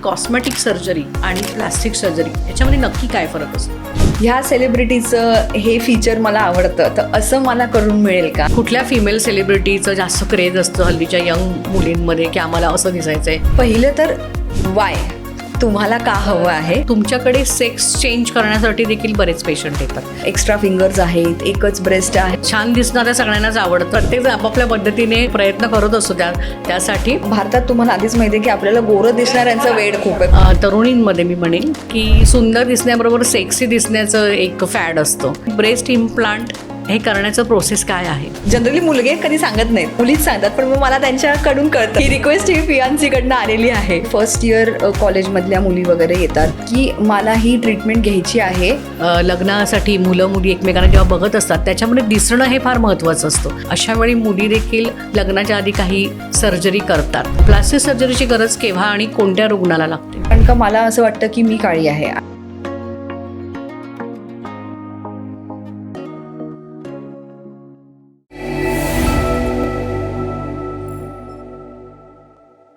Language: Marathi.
कॉस्मेटिक सर्जरी आणि प्लास्टिक सर्जरी याच्यामध्ये नक्की काय फरक असतो? ह्या सेलिब्रिटीचं हे फीचर मला आवडतं, तर असं मला करून मिळेल का? कुठल्या फिमेल सेलिब्रिटीचं जास्त क्रेज असतं हल्लीच्या यंग मुलींमध्ये की आम्हाला असं दिसायचंय? पहिलं तर वाय तुम्हाला का हवं आहे? तुमच्याकडे सेक्स चेंज करण्यासाठी देखील बरेच पेशंट येतात. एक्स्ट्रा फिंगर्स आहेत, एकच ब्रेस्ट आहे. छान दिसणाऱ्या सगळ्यांनाच आवडतं. प्रत्येक आपापल्या पद्धतीने प्रयत्न करत असतो त्यासाठी. भारतात तुम्हाला आधीच माहिती आहे की आपल्याला गोरं दिसणाऱ्यांचं वेड खूप आहे. तरुणींमध्ये मी म्हणेन की सुंदर दिसण्याबरोबर सेक्सी दिसण्याचं एक फॅड असतं. ब्रेस्ट इम्प्लांट हे करण्याचं प्रोसेस काय आहे? जनरली मुलगे कधी सांगत नाहीत, मुलीच सांगतात, पण मग मला त्यांच्याकडून कळतं. ही रिक्वेस्ट ही फियांसीकडनं आलेली आहे. फर्स्ट इयर कॉलेजमधल्या मुली वगैरे येतात की मला ही ट्रीटमेंट घ्यायची आहे. लग्नासाठी मुलं मुली एकमेकांना जेव्हा बघत असतात त्याच्यामध्ये दिसणं हे फार महत्त्वाचं असतं. अशा वेळी मुली देखील लग्नाच्या आधी काही सर्जरी करतात. प्लास्टिक सर्जरीची गरज केव्हा आणि कोणत्या रुग्णाला लागते? कारण का मला असं वाटतं की मी काळी आहे.